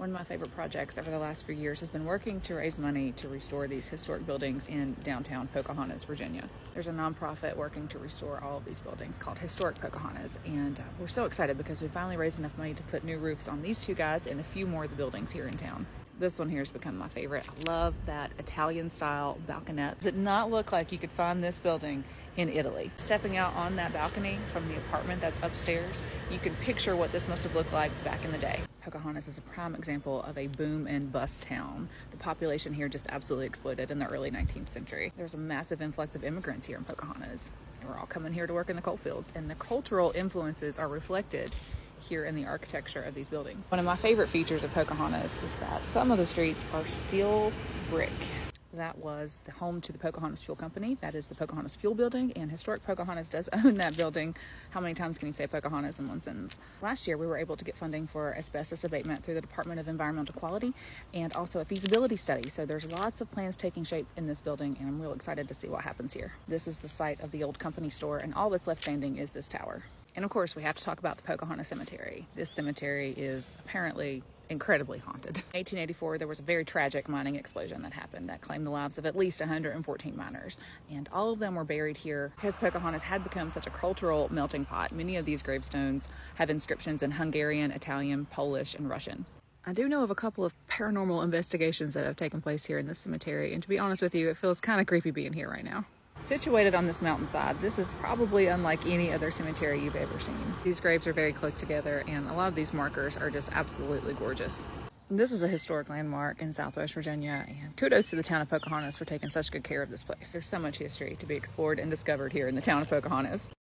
One of my favorite projects over the last few years has been working to raise money to restore these historic buildings in downtown Pocahontas, Virginia. There's a nonprofit working to restore all of these buildings called Historic Pocahontas, and we're so excited because we finally raised enough money to put new roofs on these two guys and a few more of the buildings here in town. This one here has become my favorite. I love that Italian style balconette. Does it not look like you could find this building in Italy? Stepping out on that balcony from the apartment that's upstairs, you can picture what this must have looked like back in the day. Pocahontas is a prime example of a boom and bust town. The population here just absolutely exploded in the early 19th century. There's a massive influx of immigrants here in Pocahontas. We're all coming here to work in the coal fields, and the cultural influences are reflected here in the architecture of these buildings. One of my favorite features of Pocahontas is that some of the streets are steel brick. That was the home to the Pocahontas Fuel Company. That is the Pocahontas Fuel Building, and Historic Pocahontas does own that building. How many times can you say Pocahontas in one sentence? Last year, we were able to get funding for asbestos abatement through the Department of Environmental Quality and also a feasibility study. So there's lots of plans taking shape in this building, and I'm real excited to see what happens here. This is the site of the old company store, and all that's left standing is this tower. And of course, we have to talk about the Pocahontas Cemetery. This cemetery is apparently incredibly haunted. In 1884, there was a very tragic mining explosion that happened that claimed the lives of at least 114 miners. And all of them were buried here because Pocahontas had become such a cultural melting pot. Many of these gravestones have inscriptions in Hungarian, Italian, Polish, and Russian. I do know of a couple of paranormal investigations that have taken place here in this cemetery, and to be honest with you, it feels kind of creepy being here right now. Situated on this mountainside, this is probably unlike any other cemetery you've ever seen. These graves are very close together, and a lot of these markers are just absolutely gorgeous. This is a historic landmark in Southwest Virginia, and kudos to the town of Pocahontas for taking such good care of this place. There's so much history to be explored and discovered here in the town of Pocahontas.